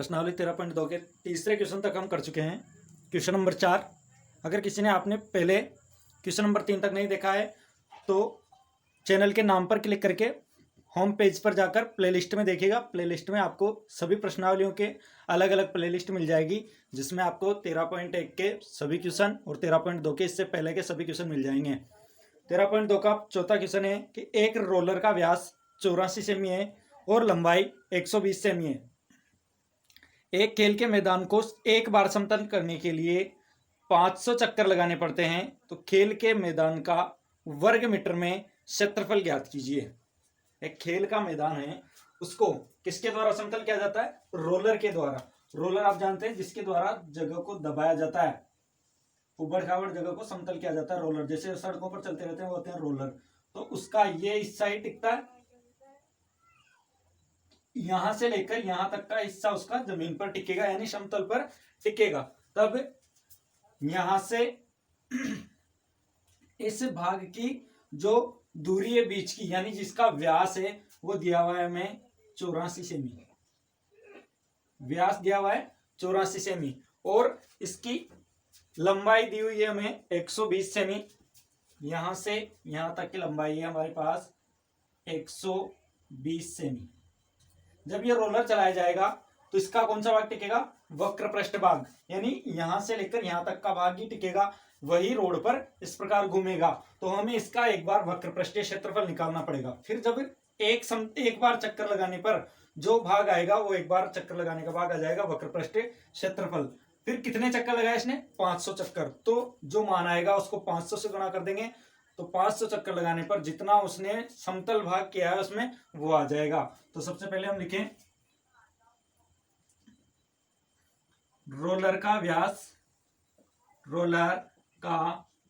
प्रश्नावली 13.2 के तीसरे क्वेश्चन तक हम कर चुके हैं। क्वेश्चन नंबर 4, अगर किसी ने आपने पहले क्वेश्चन नंबर 3 तक नहीं देखा है तो चैनल के नाम पर क्लिक करके होम पेज पर जाकर प्लेलिस्ट में देखिएगा। प्लेलिस्ट में आपको सभी प्रश्नावलियों के अलग अलग प्लेलिस्ट मिल जाएगी, जिसमें आपको 13.1 के सभी क्वेश्चन और 13.2 के इससे पहले के सभी क्वेश्चन मिल जाएंगे। 13.2 का चौथा क्वेश्चन है कि एक रोलर का व्यास 84 सेमी है और लंबाई 120 सेमी है। एक खेल के मैदान को एक बार समतल करने के लिए 500 चक्कर लगाने पड़ते हैं, तो खेल के मैदान का वर्ग मीटर में क्षेत्रफल ज्ञात कीजिए। एक खेल का मैदान है, उसको किसके द्वारा समतल किया जाता है? रोलर के द्वारा। रोलर आप जानते हैं जिसके द्वारा जगह को दबाया जाता है, उबड़ खाबड़ जगह को समतल किया जाता है। रोलर जैसे सड़कों पर चलते रहते हैं वो होते हैं रोलर। तो उसका ये हिस्सा ही टिकता है, यहां से लेकर यहां तक का हिस्सा उसका जमीन पर टिकेगा, यानी समतल पर टिकेगा। तब यहां से इस भाग की जो दूरी है बीच की, यानी जिसका व्यास है वो दिया हुआ है हमें 84 सेमी। व्यास दिया हुआ है 84 सेमी और इसकी लंबाई दी हुई है हमें 120 सेमी। यहां से यहां तक की लंबाई है हमारे पास 120 सेमी। जब ये रोलर चलाया जाएगा तो इसका कौन सा भाग टिकेगा? वक्र पृष्ठ भाग, यानी यहां से लेकर यहां तक का भाग ही टिकेगा, वही रोड पर इस प्रकार घूमेगा। तो हमें इसका एक बार वक्र पृष्ठीय क्षेत्रफल निकालना पड़ेगा। फिर जब एक बार चक्कर लगाने पर जो भाग आएगा वो एक बार चक्कर लगाने का भाग आ जाएगा वक्र पृष्ठीय क्षेत्रफल। फिर कितने चक्कर लगाए इसने? 500 चक्कर। तो जो मान आएगा उसको 500 से गुणा कर देंगे, तो 500 चक्कर लगाने पर जितना उसने समतल भाग किया है उसमें वो आ जाएगा। तो सबसे पहले हम लिखें रोलर का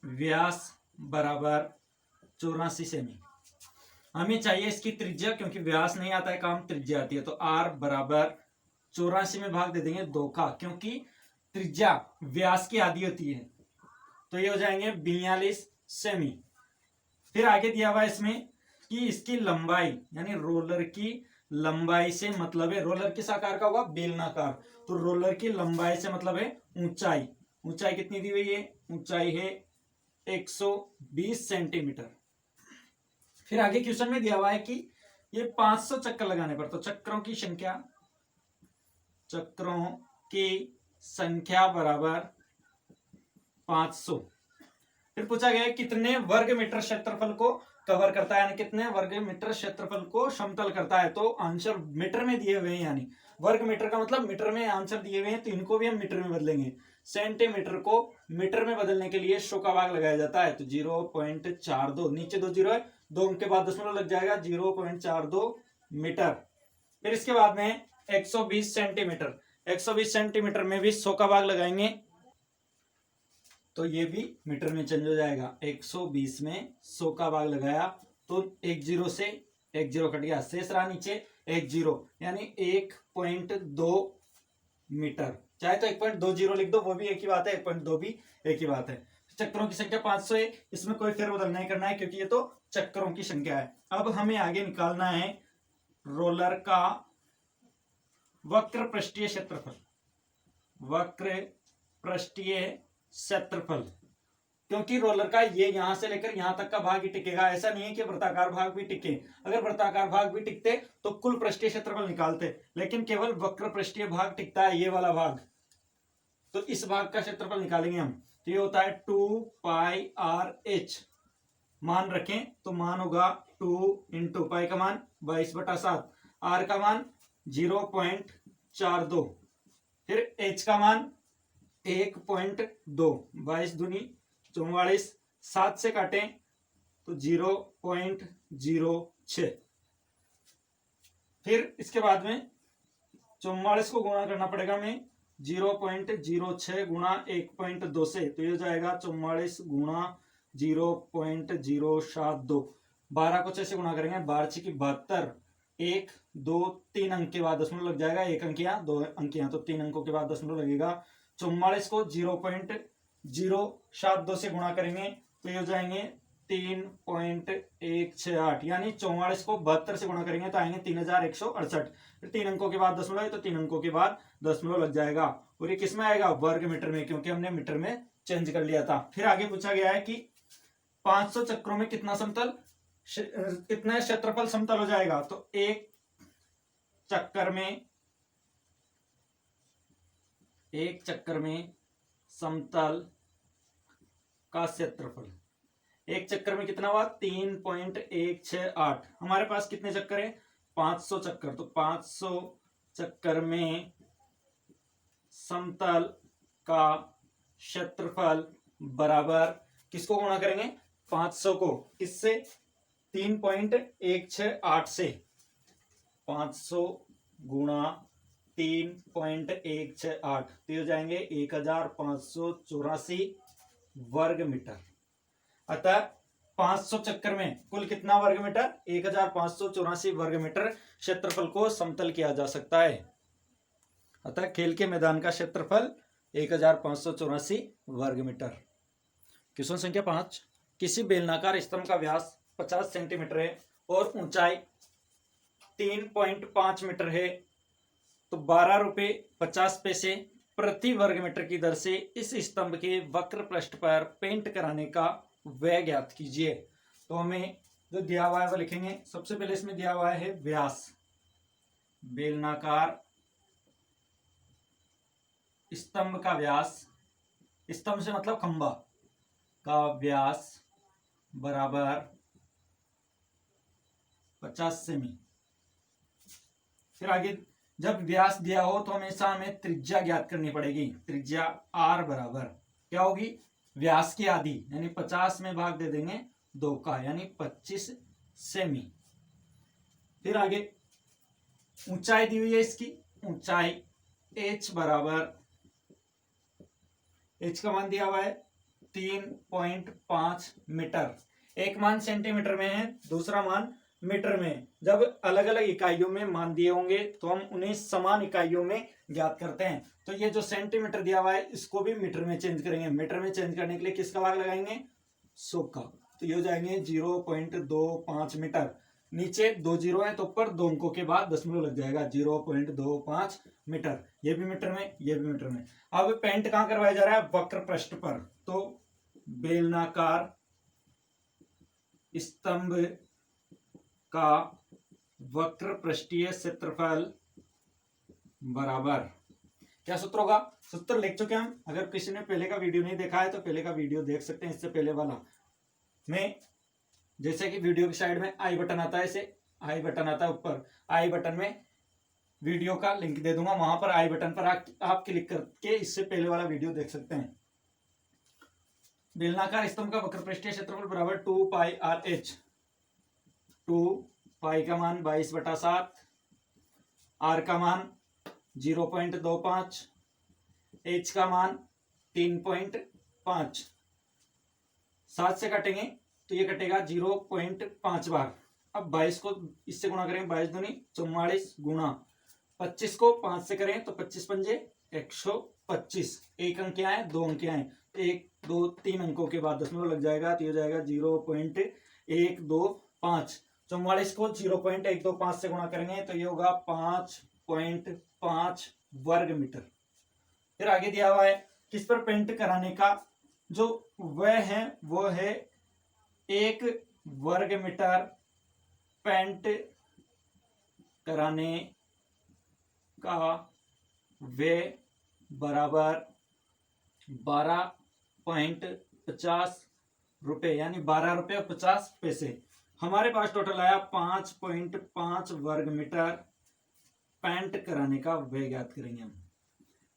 व्यास बराबर 84 सेमी। हमें चाहिए इसकी त्रिज्या, क्योंकि व्यास नहीं आता है काम, त्रिज्या आती है। तो r बराबर 84 में भाग दे देंगे 2 का, क्योंकि त्रिज्या व्यास की आधी होती है। तो ये हो जाएंगे 42 सेमी। फिर आगे दिया हुआ है इसमें कि इसकी लंबाई, यानी रोलर की लंबाई से मतलब है, रोलर किस आकार का होगा? बेलनाकार। तो रोलर की लंबाई से मतलब है ऊंचाई। ऊंचाई कितनी दी हुई है? ऊंचाई है 120 सेंटीमीटर। फिर आगे क्वेश्चन में दिया हुआ है कि ये 500 चक्कर लगाने पर, तो चक्रों की संख्या बराबर 500। फिर पूछा गया कितने वर्ग मीटर क्षेत्रफल को कवर करता है, यानी कितने वर्ग मीटर क्षेत्रफल को समतल करता है। तो आंसर मीटर में दिए हुए हैं, यानी वर्ग मीटर का मतलब मीटर में आंसर दिए हुए हैं, तो इनको भी हम मीटर में बदलेंगे। सेंटीमीटर को मीटर में बदलने के लिए 100 का भाग लगाया जाता है। तो 0.42, नीचे 2 जीरो है, 2 अंक के बाद दशमलव लग जाएगा, 0.42 मीटर। फिर इसके बाद में 120 सेंटीमीटर। 120 सेंटीमीटर में भी 100 का भाग लगाएंगे, तो ये भी मीटर में चेंज हो जाएगा। 120 में 100 का भाग लगाया तो 1 जीरो से 1 जीरो कट गया, शेष रहा नीचे 1 जीरो, यानी 1.2 मीटर। चाहे तो 1.20 लिख दो, वो भी एक ही बात है, 1.2 भी एक ही बात है। चक्रों की संख्या 500 है, इसमें कोई फेरबदल नहीं करना है क्योंकि ये तो चक्रों की संख्या है। अब हमें आगे निकालना है रोलर का वक्र पृष्ठीय क्षेत्रफल। वक्र पृष्ठीय क्षेत्रफल, क्योंकि रोलर का ये यहां से लेकर यहां तक का भाग ही टिकेगा। ऐसा नहीं है कि वृत्ताकार भाग भी टिके। अगर वृत्ताकार भाग भी टिकते तो कुल पृष्ठीय क्षेत्रफल निकालते, लेकिन केवल वक्र पृष्ठीय भाग टिकता है, ये वाला भाग। तो इस भाग का क्षेत्रफल निकालेंगे हम। तो ये होता है 2πr/h। मान रखें तो मान होगा 2 × पाई का मान 22/7, r का मान 0.42, फिर h का मान 1.2, 22 दूनी 44, 7 से काटें तो 0.06। फिर इसके बाद में 44 को गुणा करना पड़ेगा हमें 0.06 गुणा 1.2 से, तो ये हो जाएगा 44 गुणा 0.072। 12 को 6 से गुणा करेंगे, 12 की 72, 1 2 3 अंक के बाद दशमलव लग जाएगा, 1 अंक यहाँ 2 अंक यहाँ, तो 3 अंकों के बाद दशमलव लगेगा। 44 को 0.072 से गुणा करेंगे तो ये हो जाएंगे 3.168 यानी 44 को 72 से गुणा करेंगे तो आएंगे 3168। फिर 3 अंकों के बाद दशमलव है तो 3 अंकों के बाद दशमलव लग जाएगा और ये किस में आएगा, वर्ग मीटर में, क्योंकि हमने मीटर में चेंज कर लिया था। फिर आगे पूछा गया है कि 500 चक्रों में कितना क्षेत्रफल समतल हो जाएगा। तो एक चक्कर में समतल का क्षेत्रफल, एक चक्कर में कितना हुआ, 3.168। हमारे पास कितने चक्कर है, 500 चक्कर। तो 500 चक्कर में समतल का क्षेत्रफल बराबर किसको गुणा करेंगे, 500 को, किससे, 3.168 से। 500 गुणा 3.168 तो हो जाएंगे 1584 वर्ग मीटर। अतः 500 चक्कर में कुल कितना वर्ग मीटर, 1584 वर्ग मीटर क्षेत्रफल को समतल किया जा सकता है। अतः खेल के मैदान का क्षेत्रफल 1584 वर्ग मीटर। क्वेश्चन संख्या 5, किसी बेलनाकार स्तंभ का व्यास 50 सेंटीमीटर है और ऊंचाई 3.5 मीटर है, तो 12 रुपये 50 पैसे प्रति वर्ग मीटर की दर से इस स्तंभ के वक्र पृष्ठ पर पेंट कराने का व्यय ज्ञात कीजिए। तो हमें जो दिया हुआ है वो लिखेंगे। सबसे पहले इसमें दिया हुआ है व्यास, बेलनाकार स्तंभ का व्यास, स्तंभ से मतलब खंभा का व्यास बराबर 50 सेमी। फिर आगे जब व्यास दिया हो तो हमेशा हमें त्रिज्या ज्ञात करनी पड़ेगी। त्रिज्या r बराबर क्या होगी, व्यास की आधी यानी 50 में भाग दे देंगे 2 का, यानी 25 सेमी। फिर आगे ऊंचाई दी हुई है इसकी, ऊंचाई h बराबर, h का मान दिया हुआ है 3.5 मीटर। एक मान सेंटीमीटर में है, दूसरा मान मीटर में। जब अलग अलग इकाइयों में मान दिए होंगे तो हम उन्हें समान इकाइयों में ज्ञात करते हैं। तो ये जो सेंटीमीटर दिया हुआ है इसको भी मीटर में चेंज करेंगे। मीटर में चेंज करने के लिए किसका भाग लगाएंगे, 100 का। तो ये हो जाएंगे 0.25 मीटर। नीचे 2 जीरो है तो ऊपर 2 अंकों के बाद दशमलव लग जाएगा, 0.25 मीटर। ये भी मीटर में, ये भी मीटर में। अब पेंट कहां करवाया जा रहा है, वक्र पृष्ठ पर। तो बेलनाकार स्तंभ का वक्र पृष्ठीय क्षेत्रफल बराबर, क्या सूत्र होगा, सूत्र लिख चुके हम। अगर किसी ने पहले का वीडियो नहीं देखा है तो पहले का वीडियो देख सकते हैं। इससे पहले वाला में जैसे कि वीडियो की साइड में आई बटन आता है, ऐसे आई बटन आता है ऊपर, आई बटन में वीडियो का लिंक दे दूंगा, वहां पर आई बटन पर आप क्लिक करके इससे पहले वाला वीडियो देख सकते हैं। बेलनाकार स्तंभ का वक्र पृष्ठीय क्षेत्रफल बराबर 2 पाई आर एच। 2 पाई का मान 22/7, आर का मान 0.25, एच का मान 3.5। 7 से काटेंगे तो ये कटेगा 0.5 बार। अब 22 को इससे गुणा करेंगे, 22 दूनी 44 गुणा 25 को 5 से करें तो 25 पंजे 125। एक अंक क्या है, 2 अंक क्या है, 1 2 3 अंकों के बाद दशमलव लग जाएगा तो ये हो जाएगा 0.125। 44 को 0.125 से गुणा करेंगे तो ये होगा 5.5 वर्ग मीटर। फिर आगे दिया हुआ है किस पर पेंट कराने का जो व्यय है वो है 1 वर्ग मीटर पेंट कराने का व्यय बराबर 12.50 रुपए, यानी 12 रुपये 50 पैसे। हमारे पास टोटल आया 5.5 वर्ग मीटर पेंट कराने का व्यय ज्ञात करेंगे हम,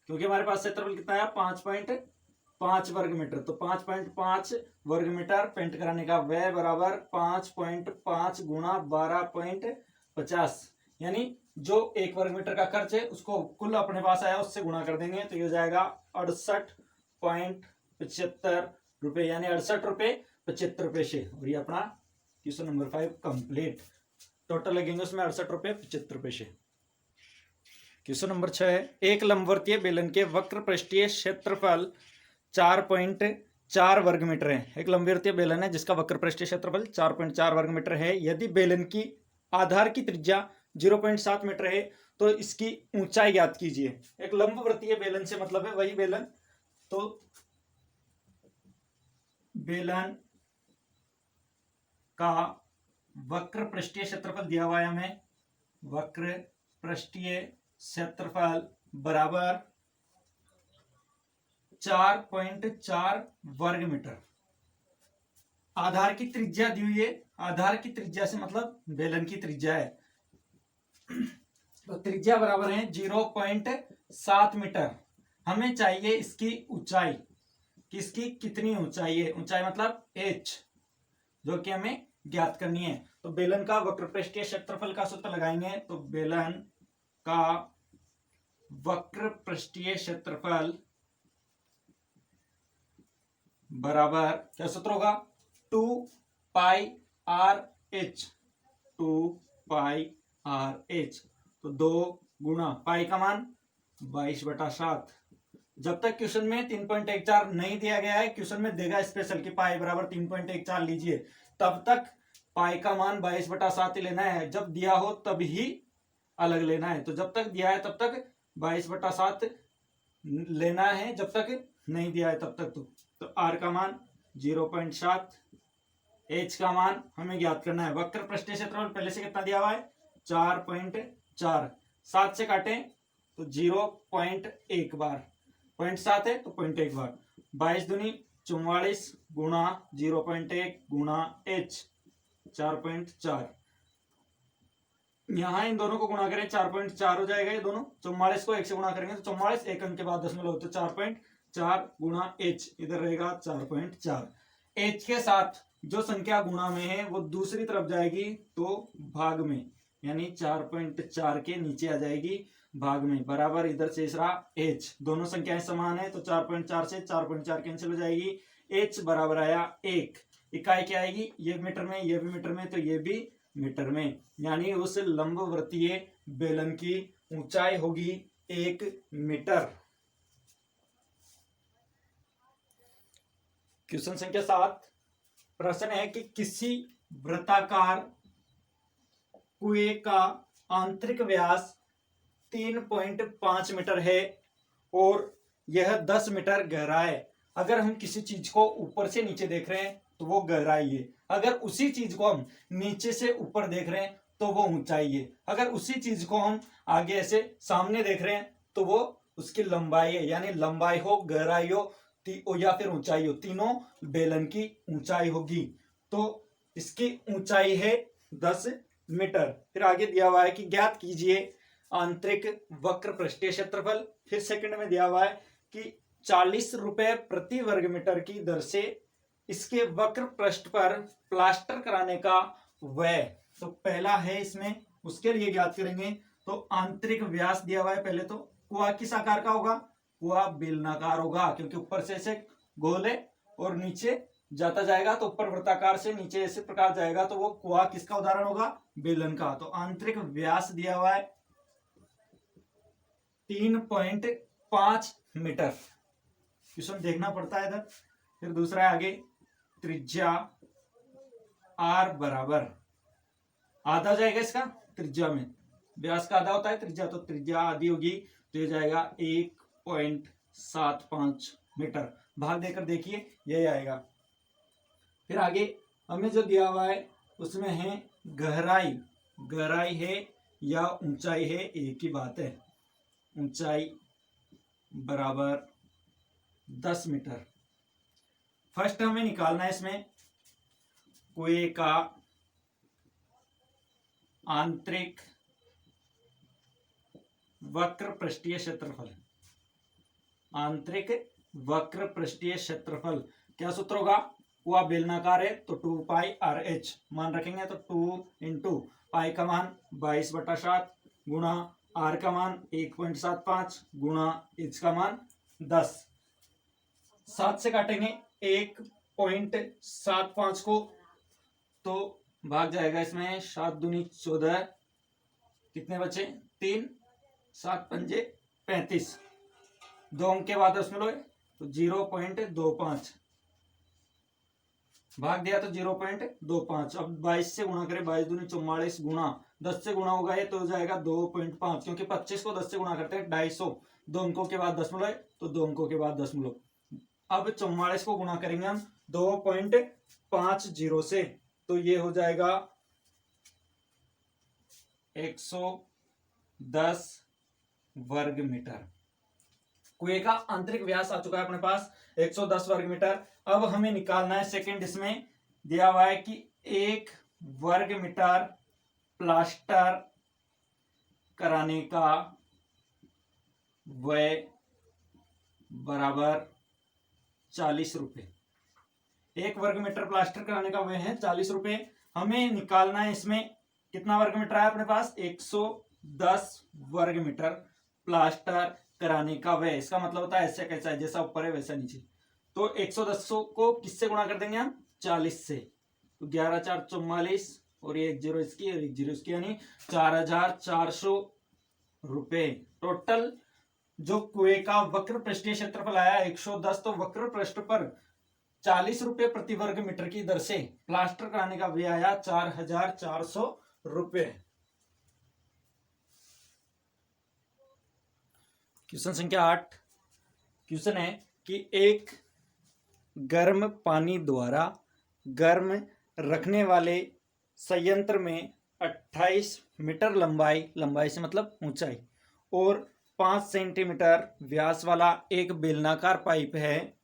क्योंकि हमारे पास क्षेत्रफल कितना आया 5.5 वर्ग मीटर। तो 5.5 वर्ग मीटर पेंट कराने का व्यय बराबर 5.5 गुणा 12.50, यानी जो 1 वर्ग मीटर का खर्च है उसको कुल अपने पास आया उससे गुणा कर देंगे तो ये हो जाएगा 68.75 रुपए, यानी 68 रुपये 75 पैसे। और ये अपना क्वेश्चन नंबर 5 कंप्लीट। टोटल लगेंगे उसमें 68 रुपये 75 पैसे। क्वेश्चन नंबर 6 है, एक लंबवर्तीय बेलन के वक्र पृष्ठीय क्षेत्रफल 4.1 4 वर्ग मीटर है। एक लंबी वृत्तीय बेलन है जिसका वक्र पृष्ठीय क्षेत्रफल 4.4 वर्ग मीटर है। यदि बेलन की आधार की त्रिज्या 0.7 मीटर है तो इसकी ऊंचाई ज्ञात कीजिए। एक लंब वृत्तीय बेलन से मतलब है वही बेलन, तो बेलन का वक्र पृष्ठीय क्षेत्रफल दिया हुआ है हमें, वक्र पृष्ठीय क्षेत्रफल बराबर 4.4 वर्ग मीटर। आधार की त्रिज्या दी हुई है, आधार की त्रिज्या से मतलब बेलन की त्रिज्या है, तो त्रिज्या बराबर है 0.7 मीटर। हमें चाहिए इसकी ऊंचाई, किसकी कितनी ऊंचाई है, ऊंचाई मतलब h, जो कि हमें ज्ञात करनी है। तो बेलन का वक्र पृष्ठीय क्षेत्रफल का सूत्र लगाएंगे, तो बेलन का वक्र पृष्ठीय क्षेत्रफल बराबर क्या सूत्र होगा, 2 pi R H, 2 pi R H, तो 2 गुणा पाई का मान 22/7। जब तक क्वेश्चन में 3.14 नहीं दिया गया है, क्वेश्चन में देगा स्पेशल की पाई बराबर 3.14 लीजिए, तब तक पाई का मान 22/7 ही लेना है। जब दिया हो तब ही अलग लेना है। तो जब तक दिया है तब तक 22/7 लेना है, जब तक नहीं दिया है तब तक। तो आर का मान 0.7, एच का मान हमें ज्ञात करना है। वक्र पृष्ठीय क्षेत्रफल पहले से कितना दिया हुआ है, 4.4, 7 से काटें तो 0.1 बार, 0.7 है तो 0.1 बार, 22 दूनी 44 गुणा 0.1 गुणा एच 4.4। यहाँ इन दोनों को गुणा करें 4.4 हो जाएगा, ये दोनों 44 को 1 से गुणा करेंगे तो 44, 1 अंक के बाद दशमलव, तो 4.4 गुणा एच इधर रहेगा 4.4। एच के साथ जो संख्या गुणा में है वो दूसरी तरफ जाएगी तो भाग में, यानी 4.4 के नीचे आ जाएगी भाग में, बराबर इधर शेष रहा एच। दोनों संख्याएं समान है तो 4.4 से 4.4 कैंसिल हो जाएगी, एच बराबर आया 1। इकाई क्या आएगी, ये मीटर में, ये भी मीटर में, तो ये भी मीटर में, यानी उस लंबवृत्तीय बेलन की ऊंचाई होगी 1 मीटर। क्वेश्चन संख्या 7, प्रश्न है कि किसी वृत्ताकार कुएं का आंतरिक व्यास 3.5 मीटर है और यह 10 मीटर गहरा है। अगर हम किसी चीज को ऊपर से नीचे देख रहे हैं तो वो गहराई है, अगर उसी चीज को हम नीचे से ऊपर देख रहे हैं तो वो ऊंचाई है, अगर उसी चीज को हम आगे ऐसे सामने देख रहे हैं तो वो उसकी लंबाई है। यानी लंबाई हो, गहराई हो या फिर ऊंचाई हो, तीनों बेलन की ऊंचाई होगी। तो इसकी ऊंचाई है 10 मीटर। फिर आगे दिया हुआ है कि ज्ञात कीजिए आंतरिक वक्र पृष्ठीय क्षेत्रफल। फिर सेकंड में दिया हुआ है कि 40 रुपए प्रति वर्ग मीटर की दर से इसके वक्र पृष्ठ पर प्लास्टर कराने का व्यय। तो पहला है इसमें, उसके लिए ज्ञात करेंगे। तो आंतरिक व्यास दिया हुआ है, पहले तो कुआ किस आकार का होगा, कुआ बेलनाकार होगा, क्योंकि ऊपर से ऐसे गोल है और नीचे जाता जाएगा, तो ऊपर वृत्ताकार से नीचे ऐसे प्रकार जाएगा, तो वो कुआ किसका उदाहरण होगा, बेलन का। तो आंतरिक व्यास दिया हुआ है 3.5 मीटर। क्वेश्चन देखना पड़ता है इधर। फिर दूसरा है आगे, त्रिज्या आर बराबर आधा जाएगा इसका, त्रिज्या में व्यास का आधा होता है त्रिज्या, तो त्रिज्या आधी होगी तो ये जाएगा 1.75 मीटर। भाग देकर देखिए यही आएगा। फिर आगे हमें जो दिया हुआ है उसमें है गहराई, गहराई है या ऊंचाई है, एक ही बात है। ऊंचाई बराबर 10 मीटर। फर्स्ट हमें निकालना है इसमें कुएं का आंतरिक वक्र पृष्ठीय क्षेत्रफल। आंतरिक वक्र पृष्ठीय क्षेत्रफल क्या सूत्र होगा, कुआ बेलनाकार है तो 2 पाई आर एच मान रखेंगे, तो 2 इंटू पाई का मान 22/7 गुणा आर का मान 1.75 गुणा एच का मान 10। 7 से काटेंगे 1.75 को तो भाग जाएगा इसमें, 7 दूनी 14, कितने बचे 3, 7 पंजे 35, 2 अंक के बाद उसमें लो तो 0.25, भाग दिया तो 0.25। अब 22 से गुणा करें, 22 दूनी 44 गुणा 10 से गुणा होगा ये तो हो जाएगा 2.5, क्योंकि 25 को 10 से गुणा करते हैं 250, 2 अंकों के बाद दशमलव है तो 2 अंकों के बाद दशमलव। अब 44 को गुणा करेंगे हम 2.50 से, तो ये हो जाएगा 110 वर्ग मीटर। कुएं का आंतरिक व्यास आ चुका है अपने पास 110 वर्ग मीटर। अब हमें निकालना है सेकंड, इसमें दिया हुआ है कि 1 वर्ग मीटर प्लास्टर कराने का व्यय बराबर 40 रुपए। 1 वर्ग मीटर प्लास्टर कराने का व्यय है 40 रुपए। हमें निकालना है इसमें कितना वर्ग मीटर है अपने पास, 110 वर्ग मीटर प्लास्टर कराने का व्यय। इसका मतलब होता है ऐसे कैसा है, जैसा ऊपर है वैसा नीचे। तो 110 को किससे गुणा कर देंगे हम, 40 से, तो 11 4 44 और ये 1 0 इसकी और 1 0 इसकी, यानी 4400 रुपए। टोटल जो कुएं का वक्र पृष्ठीय क्षेत्रफल आया 110, तो वक्र पृष्ठ पर 40 रुपए प्रति वर्ग मीटर की दर से प्लास्टर कराने का व्यय आया 4400 रुपए। क्वेश्चन संख्या 8। क्वेश्चन है कि एक गर्म पानी द्वारा गर्म रखने वाले संयंत्र में 28 मीटर लंबाई से मतलब ऊंचाई और 5 सेंटीमीटर व्यास वाला एक बेलनाकार पाइप है।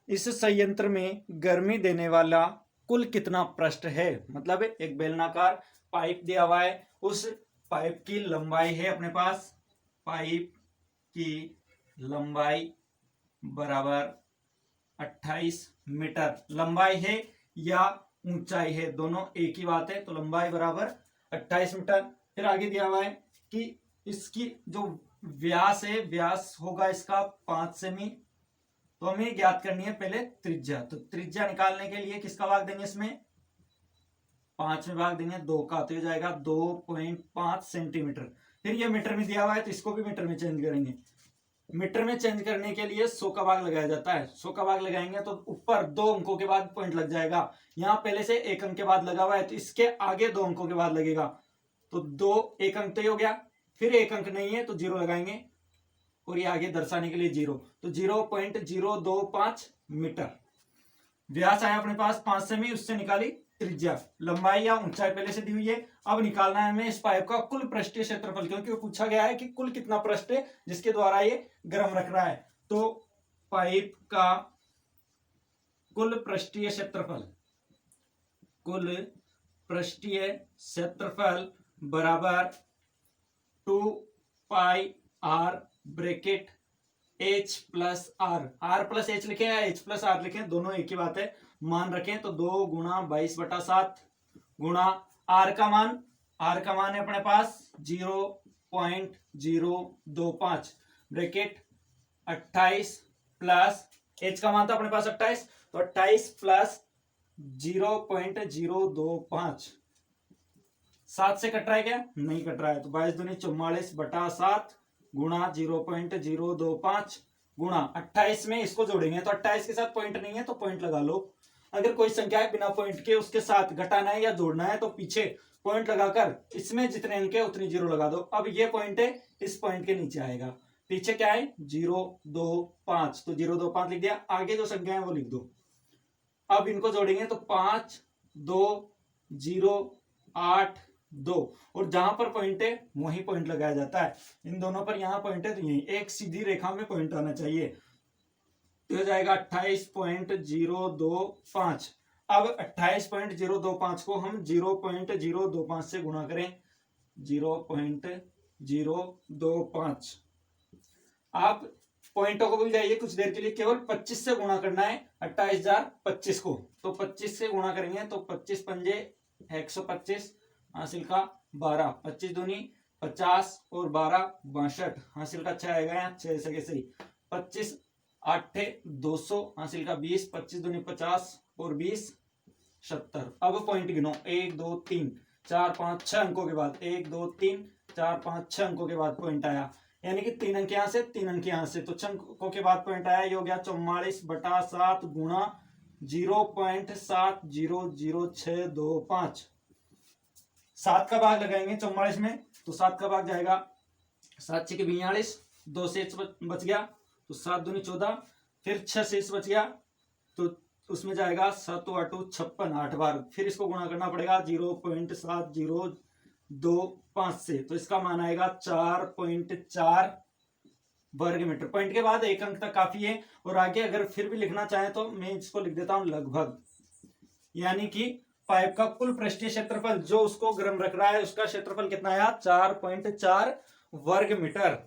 इस संयंत्र में गर्मी देने वाला कुल कितना पृष्ठ है, मतलब एक बेलनाकार पाइप दिया हुआ है, उस पाइप की लंबाई है अपने पास, पाइप की लंबाई बराबर 28 मीटर। लंबाई है या ऊंचाई है, दोनों एक ही बात है, तो लंबाई बराबर 28 मीटर। फिर आगे दिया हुआ है कि इसकी जो व्यास है, व्यास होगा इसका 5 सेमी। तो हमें ज्ञात करनी है पहले त्रिज्या, तो त्रिज्या निकालने के लिए किसका भाग देंगे, इसमें 5 में भाग देंगे 2 का, तो हो जाएगा 2.5 सेंटीमीटर। फिर ये मीटर में दिया हुआ है तो इसको भी मीटर में चेंज करेंगे। मीटर में चेंज करने के लिए 100 का भाग लगाया जाता है। 100 का भाग लगाएंगे तो ऊपर 2 अंकों के बाद पॉइंट लग जाएगा। यहाँ पहले से 1 अंक के बाद लगा हुआ है तो इसके आगे 2 अंकों के बाद लगेगा, तो 2 1 अंक तो ही हो गया। फिर 1 अंक नहीं है तो 0 लगाएंगे और ये आगे दर्शाने के लिए 0, तो 0.025 मीटर। व्यास आया अपने पास 5 सेमी, उससे निकाली त्रिज्या। लंबाई या ऊंचाई पहले से दी हुई है। अब निकालना है हमें इस पाइप का कुल पृष्ठीय क्षेत्रफल, क्योंकि वो पूछा गया है कि कुल कितना पृष्ठ है जिसके द्वारा ये गर्म रख रहा है। तो पाइप का कुल पृष्ठीय क्षेत्रफल, कुल पृष्ठीय क्षेत्रफल बराबर 2 pi r bracket h plus r, r plus h लिखे या h प्लस आर लिखे, दोनों एक ही बात है, मान रखें तो 2 गुणा 22/7 गुणा आर का मान, आर का मान है अपने पास 0.025 ब्रैकेट 28 प्लस h का मान था अपने पास 28, तो 28 प्लस 0.025। 7 से कट रहा है क्या, नहीं कट रहा है, तो 22 दूनी 44/7 गुणा 0.025 गुणा 28 में इसको जोड़ेंगे तो 28 के साथ पॉइंट नहीं है तो पॉइंट लगा लो। अगर कोई संख्या है बिना पॉइंट के उसके साथ घटाना है या जोड़ना है तो पीछे पॉइंट लगाकर इसमें जितने अंक है उतनी 0 लगा दो। अब ये पॉइंट है, इस पॉइंट के नीचे आएगा, पीछे क्या है 025, तो 025 लिख दिया। आगे जो संख्या है वो लिख दो। अब इनको जोड़ेंगे तो 5 2 0 8 2, और जहां पर पॉइंट है वहीं पॉइंट लगाया जाता है। इन दोनों पर यहां पॉइंट है तो यही एक सीधी रेखा में पॉइंट आना चाहिए, तो हो जाएगा 28.025। अब 28.025 को हम 0.025 से गुणा करें, 0.025। आप पॉइंटों को भूल जाइए कुछ देर के लिए, केवल 25 से गुणा करना है 28,025 को, तो 25 से गुणा करेंगे तो 25 पंजे 125 हासिल का 12, 25 दूनी 50 और 12 62 हासिल का 6 आएगा, यहाँ 6 से सही 25 8 200 हासिल का 20, 25 दूनी 50 और 20 70। अब पॉइंट गिनो 1 2 3 4 5 6 अंकों के बाद 1 2 3 4 5 6 अंकों के बाद पॉइंट आया, यानी कि 3 अंक यहाँ से 3 अंक यहाँ से, तो 6 अंकों के बाद पॉइंट आया। ये हो गया 44/7 गुणा 0.700625। 7 का भाग लगाएंगे 44 में, तो 7 का भाग जाएगा 7 छः 42, 2 शेष बच गया तो 7 दूनी 14, फिर 6 शेष बच गया तो उसमें जाएगा 7 8 56, 8 बार, फिर इसको गुणा करना पड़ेगा 0.7025 से, तो इसका मान आएगा 4.4 वर्ग मीटर। पॉइंट के बाद एक अंक तक काफी है, और आगे अगर फिर भी लिखना चाहे तो मैं इसको लिख देता हूं लगभग, यानी कि पाइप का कुल पृष्ठीय क्षेत्रफल जो उसको गर्म रख रहा है उसका क्षेत्रफल कितना आया 4.4 वर्ग मीटर।